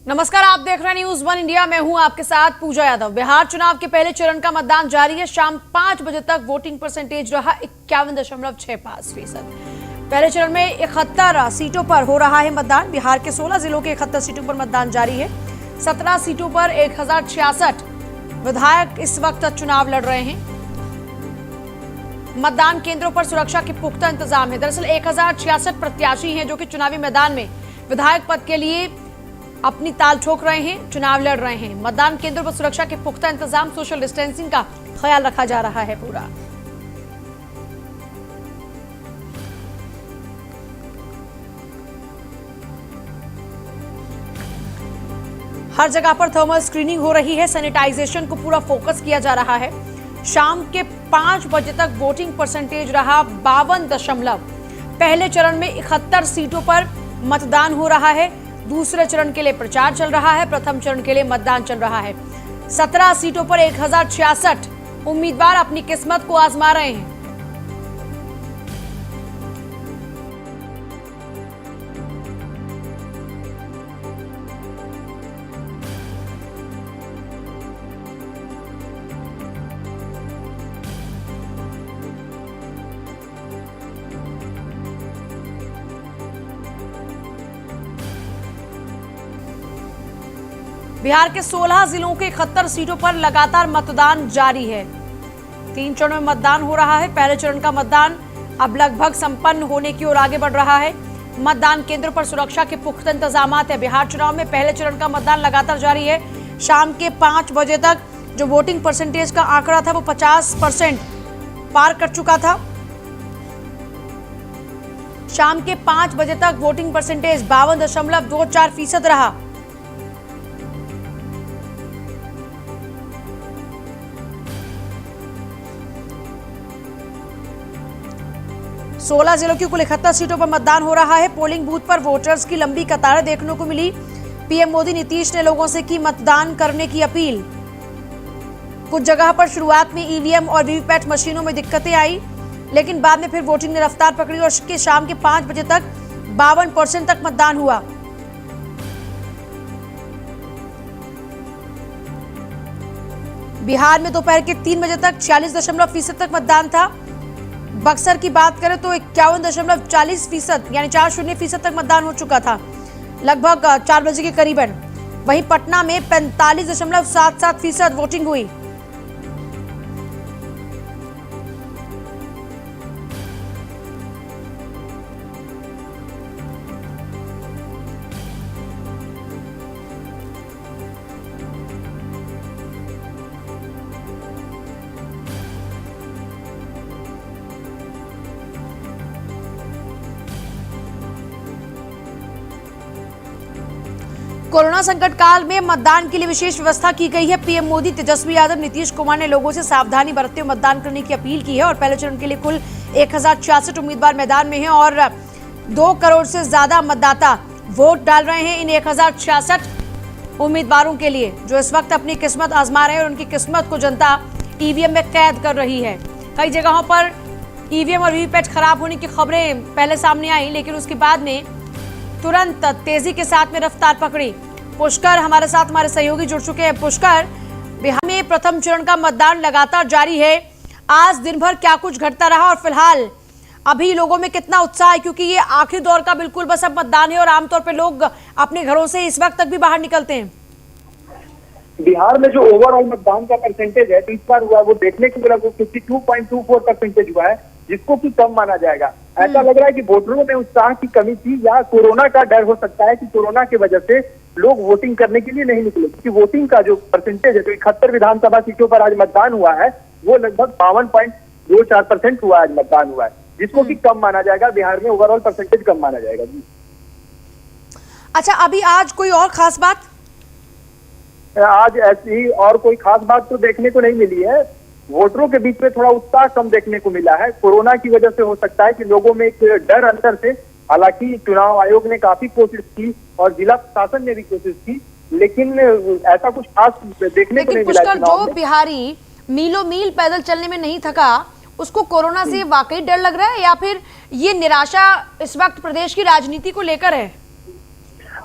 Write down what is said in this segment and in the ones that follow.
नमस्कार, आप देख रहे हैं न्यूज वन इंडिया। मैं हूं आपके साथ पूजा यादव। बिहार चुनाव के पहले चरण का मतदान जारी है। शाम 5 बजे तक वोटिंग परसेंटेज रहा 51.65%। पहले चरण में 71 सीटों पर हो रहा है मतदान। बिहार के 16 जिलों के 71 सीटों पर मतदान जारी है। 17 सीटों पर 1066 विधायक इस वक्त चुनाव लड़ रहे हैं। मतदान केंद्रों पर सुरक्षा के पुख्ता इंतजाम है। दरअसल 1066 प्रत्याशी हैं जो कि चुनावी मैदान में विधायक पद के लिए अपनी ताल ठोक रहे हैं, चुनाव लड़ रहे हैं। मतदान केंद्रों पर सुरक्षा के पुख्ता इंतजाम, सोशल डिस्टेंसिंग का ख्याल रखा जा रहा है पूरा। हर जगह पर थर्मल स्क्रीनिंग हो रही है। सैनिटाइजेशन को पूरा फोकस किया जा रहा है। शाम के 5 बजे तक वोटिंग परसेंटेज रहा 52 पहले चरण में 71 सीटों पर मतदान हो रहा है। दूसरे चरण के लिए प्रचार चल रहा है। प्रथम चरण के लिए मतदान चल रहा है। 17 सीटों पर 1066 उम्मीदवार अपनी किस्मत को आजमा रहे हैं। बिहार के 16 जिलों के 71 सीटों पर लगातार मतदान जारी है। 3 चरणों में मतदान हो रहा है। पहले चरण का मतदान अब लगभग संपन्न होने की ओर आगे बढ़ रहा है। मतदान केंद्रों पर सुरक्षा के पुख्ता इंतजाम है। बिहार चुनाव में पहले चरण का मतदान लगातार जारी है। शाम के 5 बजे तक जो वोटिंग परसेंटेज का आंकड़ा था वो 50% पार कर चुका था। शाम के 5 बजे तक वोटिंग परसेंटेज 52.24% रहा। 16 जिलों की कुल 71 सीटों पर मतदान हो रहा है। पोलिंग बूथ पर वोटर्स की लंबी कतारें देखने को मिली। पीएम मोदी नीतीश ने लोगों से की मतदान करने की अपील। कुछ जगह पर शुरुआत में ईवीएम और वीवीपैट मशीनों में दिक्कतें आई, लेकिन बाद में फिर वोटिंग ने रफ्तार पकड़ी और शाम के 5 बजे तक 52% तक मतदान हुआ। बिहार में दोपहर के 3 बजे तक 46% तक मतदान था। बक्सर की बात करें तो 51.40% यानी 40% तक मतदान हो चुका था लगभग 4 बजे के करीबन। वहीं पटना में 45.77% वोटिंग हुई। कोरोना संकट काल में मतदान के लिए विशेष व्यवस्था की गई है। पीएम मोदी, तेजस्वी यादव, नीतीश कुमार ने लोगों से सावधानी बरतते हुए मतदान करने की अपील की है। और पहले चरण के लिए कुल 1066 उम्मीदवार मैदान में हैं और 2 करोड़ से ज्यादा मतदाता वोट डाल रहे हैं इन 1066 उम्मीदवारों के लिए, जो इस वक्त अपनी किस्मत आजमा रहे हैं और उनकी किस्मत को जनता ईवीएम में कैद कर रही है। कई जगहों पर ईवीएम और वीवीपैट खराब होने की खबरें पहले सामने आई, लेकिन उसके बाद में तुरंत तेजी के साथ में रफ्तार पकड़ी। पुष्कर हमारे साथ, हमारे सहयोगी जुड़ चुके हैं। पुष्कर, बिहार में प्रथम चरण का मतदान लगातार जारी है। आज दिन भर क्या कुछ घटता रहा और फिलहाल अभी लोगों में कितना उत्साह है, क्योंकि ये आखिरी दौर का बिल्कुल बस अब मतदान है और आमतौर पर लोग अपने घरों से इस वक्त तक भी बाहर निकलते हैं। बिहार में जो ओवरऑल मतदान का परसेंटेज है इस बार हुआ वो देखने को मिला, वो 52.24% हुआ है, जिसको कि कम माना जाएगा। ऐसा लग रहा है कि वोटरों में उत्साह की कमी थी या कोरोना का डर हो सकता है कि कोरोना की वजह से लोग वोटिंग करने के लिए नहीं निकले, क्योंकि वोटिंग का जो परसेंटेज है, तो 71 विधानसभा सीटों पर आज मतदान हुआ है, वो लगभग 52.24% हुआ आज मतदान हुआ है, जिसको कि कम माना जाएगा। बिहार में ओवरऑल परसेंटेज कम माना जाएगा जी। अच्छा, अभी आज कोई और खास बात? आज ऐसी और कोई खास बात तो देखने को नहीं मिली है। वोटरों के बीच में थोड़ा उत्साह कम देखने को मिला है। कोरोना की वजह से हो सकता है कि लोगों में एक डर अंदर से, हालांकि चुनाव आयोग ने काफी कोशिश की और जिला प्रशासन ने भी कोशिश की, लेकिन ऐसा कुछ खास देखने को नहीं मिला। पुष्कर, जो बिहारी मीलों मील पैदल चलने में नहीं थका, उसको कोरोना से वाकई डर लग रहा है या फिर ये निराशा इस वक्त प्रदेश की राजनीति को लेकर है?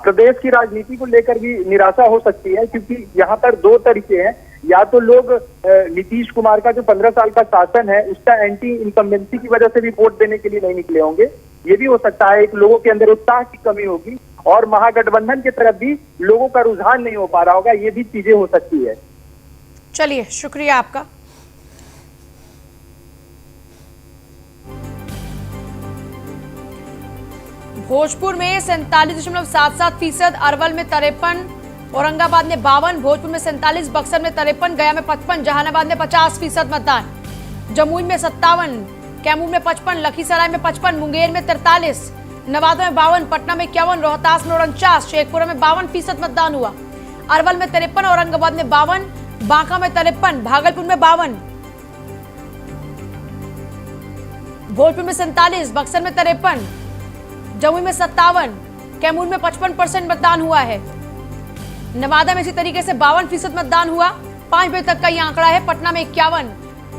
प्रदेश की राजनीति को लेकर भी निराशा हो सकती है, क्योंकि यहाँ पर दो तरीके हैं। या तो लोग नीतीश कुमार का जो 15 साल का शासन है उसका एंटी इनकम्बेंसी की वजह से भी वोट देने के लिए नहीं निकले होंगे। ये भी हो सकता है, एक लोगों के अंदर उत्साह की कमी होगी और महागठबंधन की तरफ भी लोगों का रुझान नहीं हो पा रहा होगा। ये भी चीजें हो सकती है। चलिए, शुक्रिया आपका। भोजपुर में 47.77%, अरवल में 53%, औरंगाबाद में 52%, भोजपुर में 47%, बक्सर में 53%, गया में 55%, जहानाबाद में 50% मतदान, जमुई में 57%, कैमूर में 55%, लखीसराय में 55%, मुंगेर में 43%, नवादा में 52%, पटना में 51%, रोहतास में 49%, शेखपुरा में 52% मतदान हुआ, अरवल में 53%, औरंगाबाद में 52%, बांका में 53%, भागलपुर में 52%, भोजपुर में 47%, बक्सर में 53%, जमुई में 57%, कैमूर में 55% मतदान हुआ है, नवादा में इसी तरीके से 52% मतदान हुआ। 5 बजे तक का ये आंकड़ा है। पटना में 51%,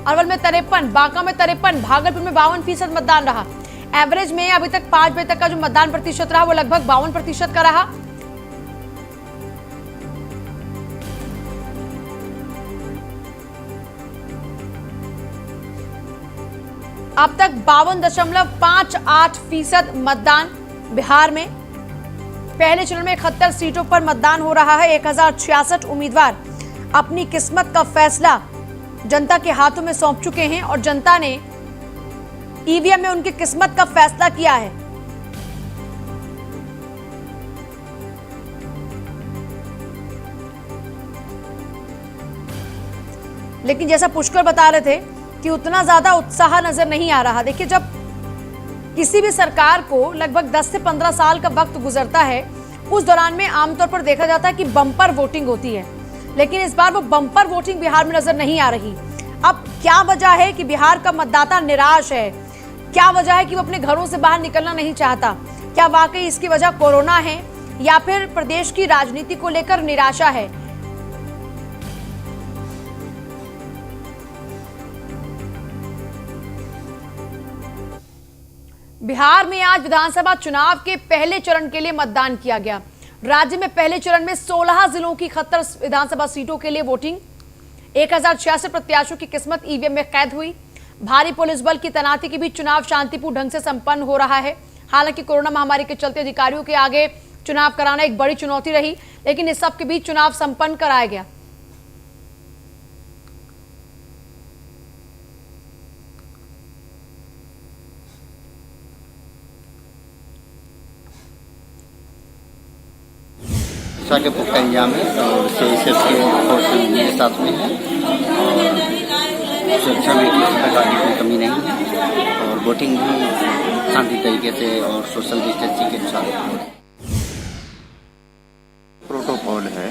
अरवल में 53%, बांका में 53%, भागलपुर में 52% मतदान रहा। एवरेज में अभी तक 5 बजे तक का जो मतदान प्रतिशत रहा वो लगभग 52% का रहा। अब तक 52.58% मतदान बिहार में। पहले चरण में 71 सीटों पर मतदान हो रहा है। 1066 उम्मीदवार अपनी किस्मत का फैसला जनता के हाथों में सौंप चुके हैं और जनता ने ईवीएम में उनकी किस्मत का फैसला किया है। लेकिन जैसा पुष्कर बता रहे थे कि उतना ज्यादा उत्साह नजर नहीं आ रहा। देखिए, जब किसी भी सरकार को लगभग 10 से 15 साल का वक्त गुजरता है, उस दौरान में आमतौर पर देखा जाता है कि बम्पर वोटिंग होती है, लेकिन इस बार वो बम्पर वोटिंग बिहार में नजर नहीं आ रही। अब क्या वजह है कि बिहार का मतदाता निराश है? क्या वजह है कि वो अपने घरों से बाहर निकलना नहीं चाहता? क्या वाकई इसकी वजह कोरोना है या फिर प्रदेश की राजनीति को लेकर निराशा है? बिहार में आज विधानसभा चुनाव के पहले चरण के लिए मतदान किया गया। राज्य में पहले चरण में 16 जिलों की 71 विधानसभा सीटों के लिए वोटिंग। 1066 प्रत्याशियों की किस्मत ईवीएम में कैद हुई। भारी पुलिस बल की तैनाती के बीच चुनाव शांतिपूर्ण ढंग से संपन्न हो रहा है। हालांकि कोरोना महामारी के चलते अधिकारियों के आगे चुनाव कराना एक बड़ी चुनौती रही, लेकिन इस सब के बीच चुनाव संपन्न कराया गया। सुरक्षा के पुख्ता इंतजाम है और सीएसएफ के फोर्स मेरे साथ में है और सुरक्षा में किसी प्रकार की कोई कमी नहीं है और वोटिंग भी शांति तरीके से और सोशल डिस्टेंसिंग के अनुसार प्रोटोकॉल है,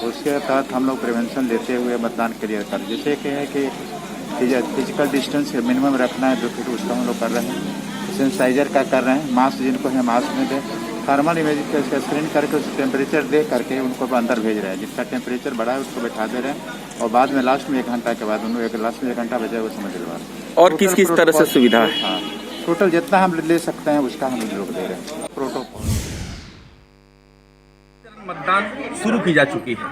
उसके तहत हम लोग प्रिवेंशन लेते हुए मतदान क्लियर कर, जैसे कि है कि फिजिकल डिस्टेंस मिनिमम रखना है 2 फीट, उसका हम लोग कर रहे हैं। सैनिटाइजर का कर रहे हैं, मास्क जिनको है मास्क में दें, थर्मल इमेज का स्क्रीन करके उसका टेम्परेचर दे करके उनको अंदर भेज रहे हैं। जिसका टेम्परेचर बढ़ा है उसको बैठा दे रहे हैं और बाद में लास्ट में 1 घंटा के बाद उनको लास्ट में 1 घंटा बचे वो समझ लो। और किस किस तरह से सुविधा है? हाँ, टोटल जितना हम ले सकते हैं उसका हम लोग दे रहे हैं। प्रोटोकॉल मतदान शुरू की जा चुकी है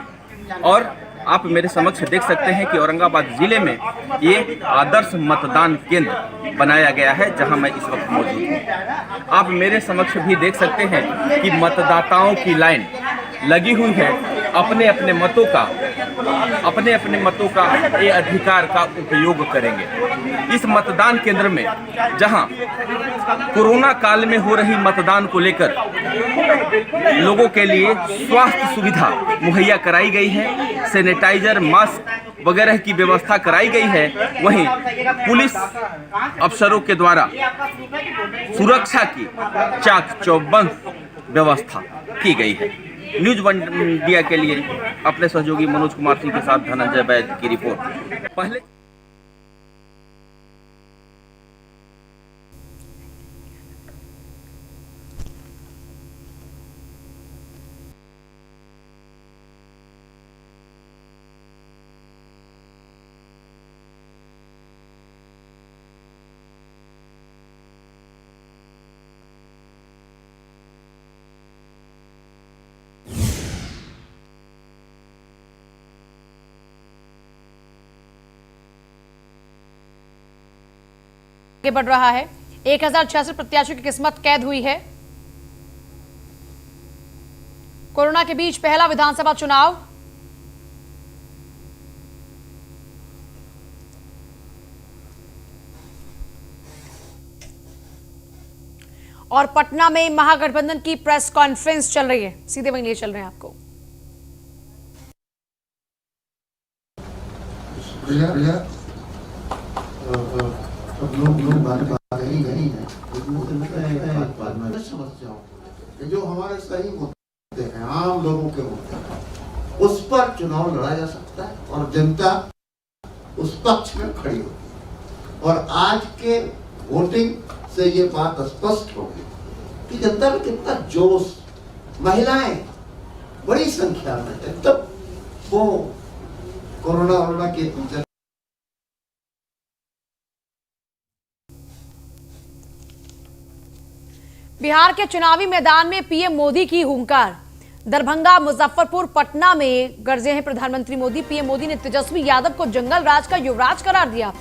और आप मेरे समक्ष देख सकते हैं कि औरंगाबाद जिले में ये आदर्श मतदान केंद्र बनाया गया है जहां मैं इस वक्त मौजूद हूं। आप मेरे समक्ष भी देख सकते हैं कि मतदाताओं की लाइन लगी हुई है। अपने अपने मतों का ये अधिकार का उपयोग करेंगे। इस मतदान केंद्र में जहां कोरोना काल में हो रही मतदान को लेकर लोगों के लिए स्वास्थ्य सुविधा मुहैया कराई गई है, सैनिटाइजर मास्क वगैरह की व्यवस्था कराई गई है। वहीं पुलिस अफसरों के द्वारा सुरक्षा की चाक चौबंद व्यवस्था की गई है। न्यूज वन इंडिया के लिए अपने सहयोगी मनोज कुमार सिंह के साथ धनंजय वैद्य की रिपोर्ट। पहले आगे बढ़ रहा है। 1066 प्रत्याशियों की किस्मत कैद हुई है। कोरोना के बीच पहला विधानसभा चुनाव। और पटना में महागठबंधन की प्रेस कॉन्फ्रेंस चल रही है, सीधे वहीं लिए चल रहे हैं आपको। लोग बात नहीं है समस्याओं जो हमारे सही मुद्दे हैं, आम लोगों के मुद्दे हैं, उस पर चुनाव लड़ा जा सकता है और जनता उस पक्ष में खड़ी होगी। और आज के वोटिंग से ये बात स्पष्ट होगी कि जनता में कितना जोश, महिलाएं बड़ी संख्या में है, तब वो कोरोना के बिहार के चुनावी मैदान में पीएम मोदी की हुंकार। दरभंगा, मुजफ्फरपुर, पटना में गरजे हैं प्रधानमंत्री मोदी। पीएम मोदी ने तेजस्वी यादव को जंगल राज का युवराज करार दिया।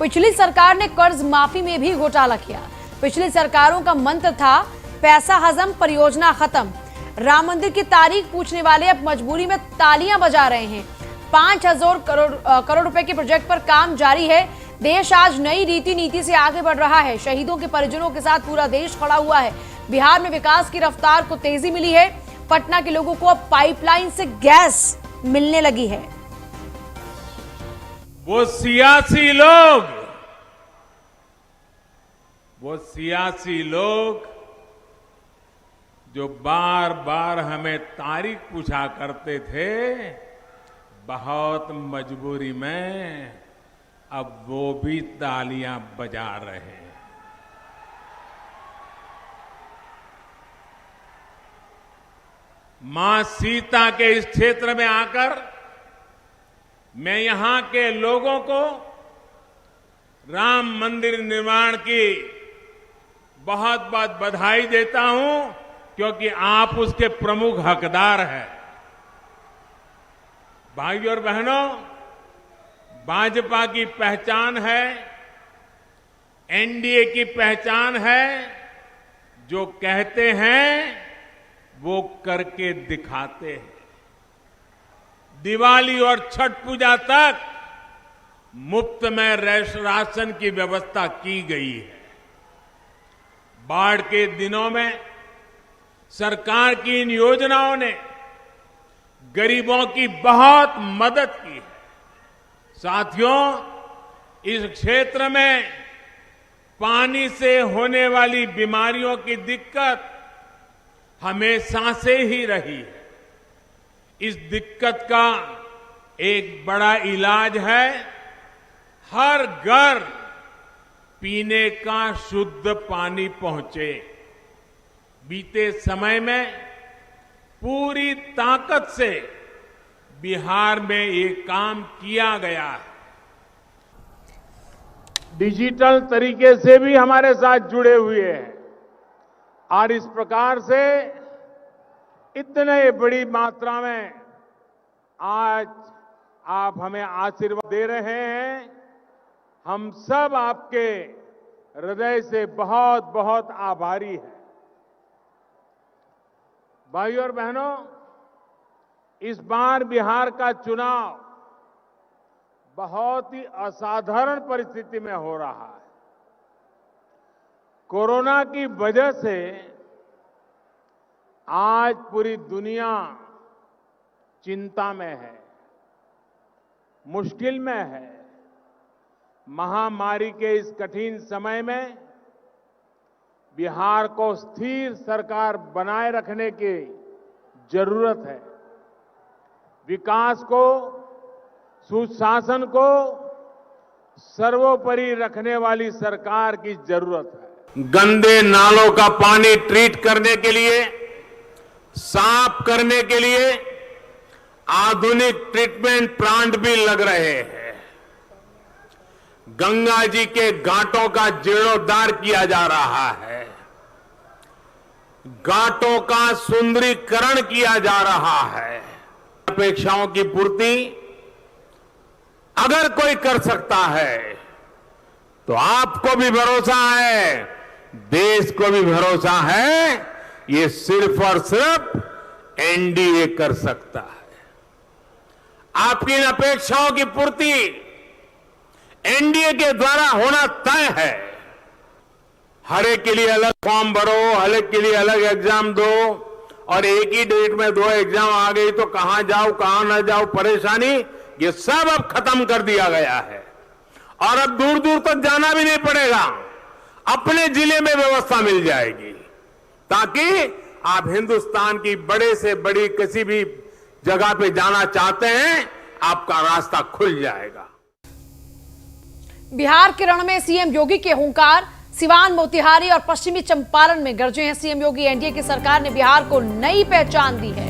पिछली सरकार ने कर्ज माफी में भी घोटाला किया। पिछली सरकारों का मंत्र था पैसा हजम, परियोजना खत्म। राम मंदिर की तारीख पूछने वाले अब मजबूरी में तालियां बजा रहे हैं। 5,000 करोड़ रुपए के प्रोजेक्ट पर काम जारी है। देश आज नई रीति नीति से आगे बढ़ रहा है। शहीदों के परिजनों के साथ पूरा देश खड़ा हुआ है। बिहार में विकास की रफ्तार को तेजी मिली है। पटना के लोगों को अब पाइपलाइन से गैस मिलने लगी है। वो सियासी लोग जो बार बार हमें तारीख पूछा करते थे, बहुत मजबूरी में अब वो भी तालियां बजा रहे हैं। मां सीता के इस क्षेत्र में आकर मैं यहां के लोगों को राम मंदिर निर्माण की बहुत बहुत बधाई देता हूं, क्योंकि आप उसके प्रमुख हकदार हैं। भाइयों और बहनों, भाजपा की पहचान है, एनडीए की पहचान है, जो कहते हैं वो करके दिखाते हैं। दिवाली और छठ पूजा तक मुफ्त में राशन की व्यवस्था की गई है। बाढ़ के दिनों में सरकार की इन योजनाओं ने गरीबों की बहुत मदद की है। साथियों, इस क्षेत्र में पानी से होने वाली बीमारियों की दिक्कत हमेशा से ही रही है। इस दिक्कत का एक बड़ा इलाज है हर घर पीने का शुद्ध पानी पहुंचे। बीते समय में पूरी ताकत से बिहार में ये काम किया गया है। डिजिटल तरीके से भी हमारे साथ जुड़े हुए हैं और इस प्रकार से इतने बड़ी मात्रा में आज आप हमें आशीर्वाद दे रहे हैं। हम सब आपके हृदय से बहुत बहुत आभारी हैं। भाइयों और बहनों, इस बार बिहार का चुनाव बहुत ही असाधारण परिस्थिति में हो रहा है। कोरोना की वजह से आज पूरी दुनिया चिंता में है, मुश्किल में है। महामारी के इस कठिन समय में बिहार को स्थिर सरकार बनाए रखने की जरूरत है। विकास को, सुशासन को सर्वोपरि रखने वाली सरकार की जरूरत है। गंदे नालों का पानी ट्रीट करने के लिए, साफ करने के लिए आधुनिक ट्रीटमेंट प्लांट भी लग रहे हैं। गंगा जी के घाटों का जीर्णोद्धार किया जा रहा है। घाटों का सुंदरीकरण किया जा रहा है। अपेक्षाओं की पूर्ति अगर कोई कर सकता है तो आपको भी भरोसा है, देश को भी भरोसा है, ये सिर्फ और सिर्फ एनडीए कर सकता है। आपकी इन अपेक्षाओं की पूर्ति एनडीए के द्वारा होना तय है। हर एक के लिए अलग फॉर्म भरो, हर एक के लिए अलग एग्जाम दो, और एक ही डेट में 2 एग्जाम आ गई तो कहां जाओ कहां न जाओ परेशानी, ये सब अब खत्म कर दिया गया है। और अब दूर दूर तक जाना भी नहीं पड़ेगा, अपने जिले में व्यवस्था मिल जाएगी, ताकि आप हिंदुस्तान की बड़े से बड़ी किसी भी जगह पे जाना चाहते हैं, आपका रास्ता खुल जाएगा। बिहार के रण में सीएम योगी के हुंकार, सिवान, मोतिहारी और पश्चिमी चंपारण में गरजे हैं सीएम योगी। एनडीए की सरकार ने बिहार को नई पहचान दी है।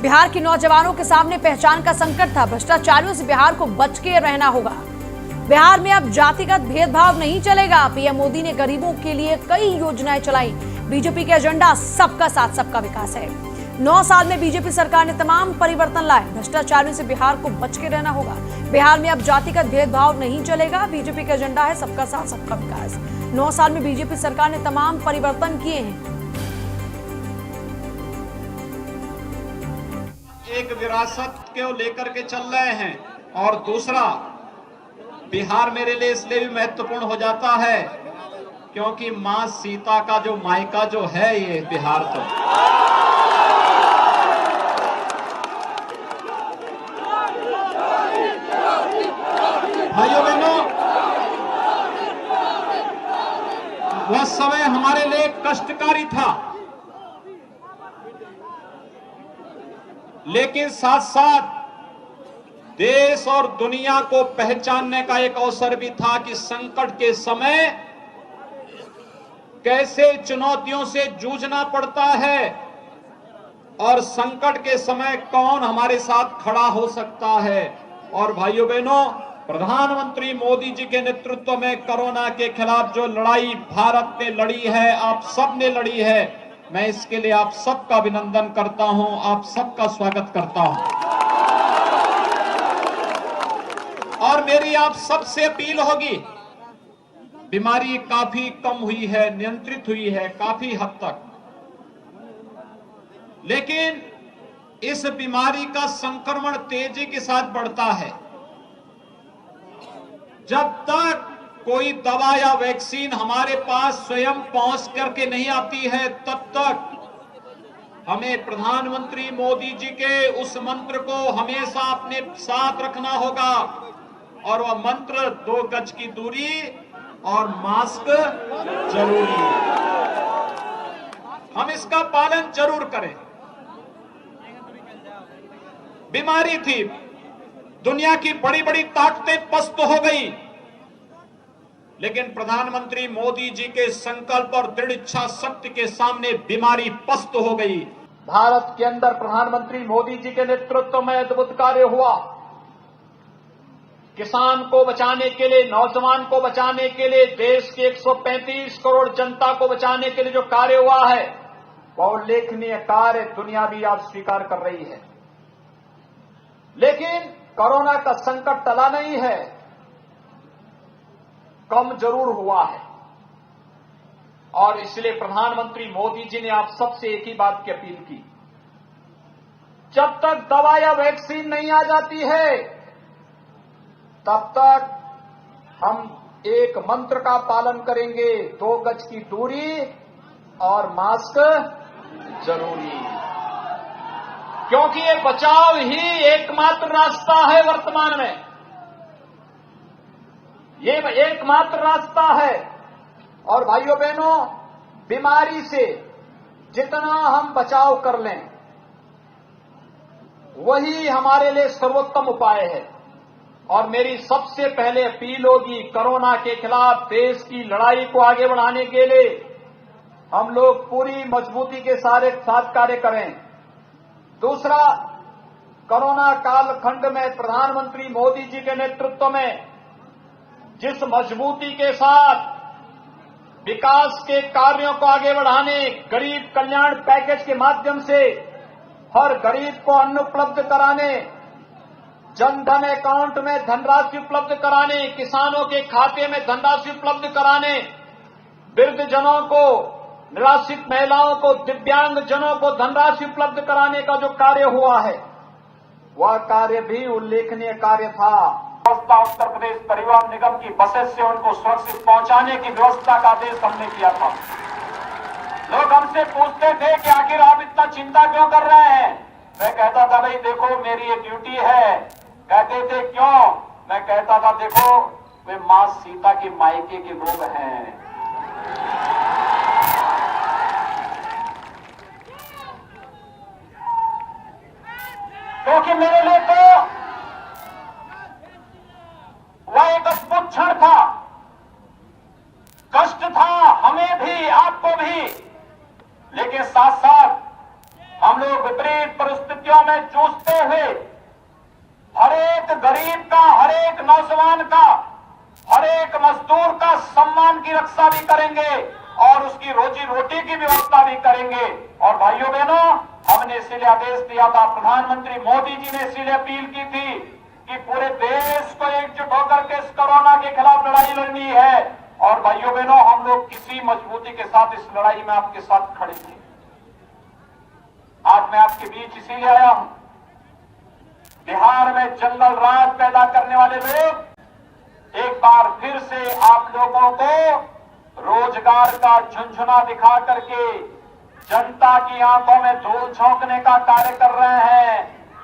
बिहार के नौजवानों के सामने पहचान का संकट था, भ्रष्टाचारियों से बिहार को बच के रहना होगा। बिहार में अब जातिगत भेदभाव नहीं चलेगा। पीएम मोदी ने गरीबों के लिए कई योजनाएं चलाई। बीजेपी का एजेंडा सबका साथ सबका विकास है। 9 साल में बीजेपी सरकार ने तमाम परिवर्तन लाए। भ्रष्टाचारियों से बिहार को बच के रहना होगा। बिहार में अब जातिगत भेदभाव नहीं चलेगा। बीजेपी का एजेंडा है सबका साथ सबका विकास। 9 साल में बीजेपी सरकार ने तमाम परिवर्तन किए हैं। एक विरासत को लेकर के चल रहे हैं, और दूसरा बिहार मेरे लिए इसलिए भी महत्वपूर्ण हो जाता है क्योंकि मां सीता का जो मायका जो है ये बिहार तो भाइयों बहनों, वह समय हमारे लिए कष्टकारी था, लेकिन साथ साथ देश और दुनिया को पहचानने का एक अवसर भी था कि संकट के समय कैसे चुनौतियों से जूझना पड़ता है और संकट के समय कौन हमारे साथ खड़ा हो सकता है। और भाइयों बहनों, प्रधानमंत्री मोदी जी के नेतृत्व में कोरोना के खिलाफ जो लड़ाई भारत ने लड़ी है, आप सब ने लड़ी है, मैं इसके लिए आप सबका अभिनंदन करता हूं, आप सबका स्वागत करता हूं। और मेरी आप सबसे अपील होगी, बीमारी काफी कम हुई है, नियंत्रित हुई है काफी हद तक, लेकिन इस बीमारी का संक्रमण तेजी के साथ बढ़ता है। जब तक कोई दवा या वैक्सीन हमारे पास स्वयं पहुंच करके नहीं आती है, तब तक हमें प्रधानमंत्री मोदी जी के उस मंत्र को हमेशा अपने साथ रखना होगा, और वह मंत्र 2 गज की दूरी और मास्क जरूरी है। हम इसका पालन जरूर करें। बीमारी थी, दुनिया की बड़ी बड़ी ताकतें पस्त हो गई, लेकिन प्रधानमंत्री मोदी जी के संकल्प और दृढ़ इच्छा शक्ति के सामने बीमारी पस्त हो गई। भारत के अंदर प्रधानमंत्री मोदी जी के नेतृत्व में अद्भुत कार्य हुआ। किसान को बचाने के लिए, नौजवान को बचाने के लिए, देश की 135 करोड़ जनता को बचाने के लिए जो कार्य हुआ है, वह उल्लेखनीय कार्य दुनिया भी आज स्वीकार कर रही है। लेकिन कोरोना का संकट टला नहीं है, कम जरूर हुआ है। और इसलिए प्रधानमंत्री मोदी जी ने आप सबसे एक ही बात की अपील की, जब तक दवा या वैक्सीन नहीं आ जाती है, तब तक हम एक मंत्र का पालन करेंगे, 2 गज की दूरी और मास्क जरूरी, क्योंकि ये बचाव ही एकमात्र रास्ता है। वर्तमान में ये एकमात्र रास्ता है। और भाइयों बहनों, बीमारी से जितना हम बचाव कर लें, वही हमारे लिए सर्वोत्तम उपाय है। और मेरी सबसे पहले अपील होगी, कोरोना के खिलाफ देश की लड़ाई को आगे बढ़ाने के लिए हम लोग पूरी मजबूती के साथ कार्य करें। दूसरा, कोरोना कालखंड में प्रधानमंत्री मोदी जी के नेतृत्व में जिस मजबूती के साथ विकास के कार्यों को आगे बढ़ाने, गरीब कल्याण पैकेज के माध्यम से हर गरीब को अन्न उपलब्ध कराने, जनधन अकाउंट में धनराशि उपलब्ध कराने, किसानों के खाते में धनराशि उपलब्ध कराने, वृद्धजनों को, निराश्रित महिलाओं को, दिव्यांग जनों को धनराशि उपलब्ध कराने का जो कार्य हुआ है, वह कार्य भी उल्लेखनीय कार्य था। व्यवस्था उत्तर प्रदेश परिवहन निगम की बसेस से उनको सुरक्षित पहुंचाने की व्यवस्था का आदेश हमने किया था। लोग हमसे पूछते थे कि आखिर आप इतना चिंता क्यों कर रहे हैं। मैं कहता था भाई देखो मेरी ये ड्यूटी है। कहते थे क्यों? मैं कहता था देखो वे मां सीता की मायके के लोग हैं। क्योंकि मेरे लिए तो वह एक अद्भुत क्षण था, कष्ट था हमें भी, आपको भी, लेकिन साथ साथ हम लोग विपरीत परिस्थितियों में जूझते हुए हर एक गरीब का, हर एक नौजवान का, हर एक मजदूर का सम्मान की रक्षा भी करेंगे और उसकी रोजी रोटी की व्यवस्था भी करेंगे। और भाइयों बहनों, हमने इसीलिए आदेश दिया था, प्रधानमंत्री मोदी जी ने इसीलिए अपील की थी कि पूरे देश को एकजुट होकर के इस कोरोना के खिलाफ लड़ाई लड़नी है। और भाइयों बहनों, हम लोग किसी मजबूती के साथ इस लड़ाई में आपके साथ खड़े थे। आज मैं आपके बीच इसीलिए आया हूं, बिहार में जंगल राज पैदा करने वाले लोग एक बार फिर से आप लोगों को रोजगार का झुंझुना दिखा करके जनता की आंखों में धूल झोंकने का कार्य कर रहे हैं।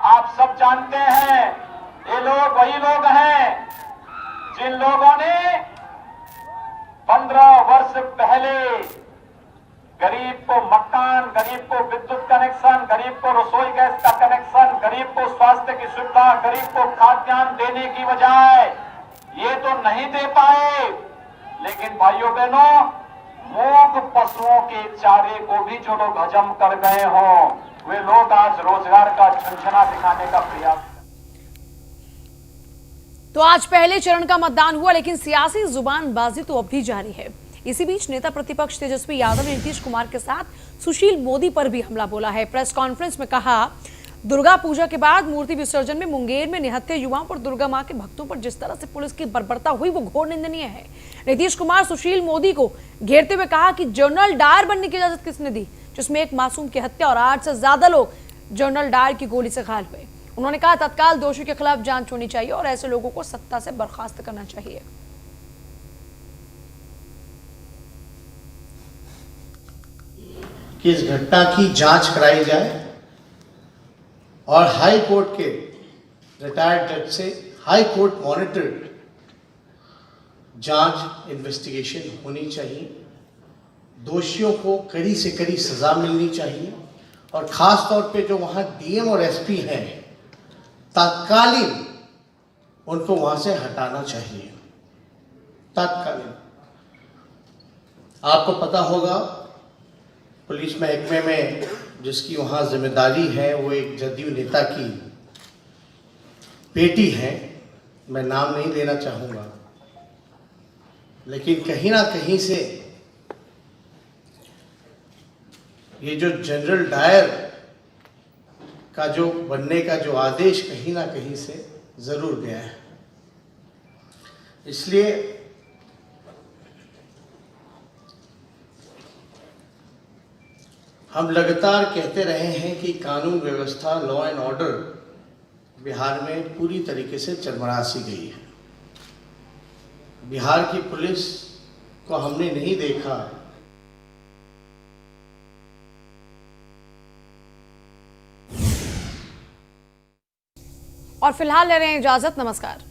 आप सब जानते हैं ये लोग वही लोग हैं जिन लोगों ने 15 वर्ष पहले गरीब को मकान, गरीब को विद्युत कनेक्शन, गरीब को रसोई गैस का कनेक्शन, गरीब को स्वास्थ्य की सुविधा, गरीब को खाद्यान्न देने की बजाय ये तो नहीं दे पाए। लेकिन भाइयों बहनों, मूक पशुओं के चारे को भी जो लोग हजम कर गए हों, वे लोग आज रोजगार का झुंझुना दिखाने का प्रयास। तो आज पहले चरण का मतदान हुआ, लेकिन सियासी जुबानबाजी तो अब भी जारी है। इसी बीच नेता प्रतिपक्ष तेजस्वी यादव ने नीतीश कुमार के साथ सुशील मोदी पर भी हमला बोला है। प्रेस कॉन्फ्रेंस में कहा, दुर्गा पूजा के बाद मूर्ति विसर्जन में मुंगेर में निहत्थे युवाओं पर दुर्गा मां के भक्तों पर जिस तरह से पुलिस की बर्बरता हुई वो घोर निंदनीय है। नीतीश कुमार सुशील मोदी को घेरते हुए कहा कि जनरल डायर बनने की इजाजत किसने दी, जिसमें एक मासूम की हत्या और 8 से ज्यादा लोग जनरल डायर की गोली से घायल हुए। उन्होंने कहा तत्काल दोषी के खिलाफ जांच होनी चाहिए और ऐसे लोगों को सत्ता से बर्खास्त करना चाहिए। कि इस घटना की जांच कराई जाए और हाई कोर्ट के रिटायर्ड जज से हाई कोर्ट मॉनिटर्ड जांच इन्वेस्टिगेशन होनी चाहिए। दोषियों को कड़ी से कड़ी सजा मिलनी चाहिए और खास तौर पे जो वहाँ डीएम और एसपी हैं, तत्कालीन उनको वहाँ से हटाना चाहिए, तत्कालीन। आपको पता होगा पुलिस महकमे में जिसकी वहाँ जिम्मेदारी है वो एक जदयू नेता की बेटी है, मैं नाम नहीं लेना चाहूँगा, लेकिन कहीं ना कहीं से ये जो जनरल डायर का जो बनने का जो आदेश कहीं ना कहीं से ज़रूर गया है। इसलिए हम लगातार कहते रहे हैं कि कानून व्यवस्था, लॉ एंड ऑर्डर बिहार में पूरी तरीके से चरमरा-सी गई है। बिहार की पुलिस को हमने नहीं देखा और फिलहाल ले रहे हैं इजाजत। नमस्कार।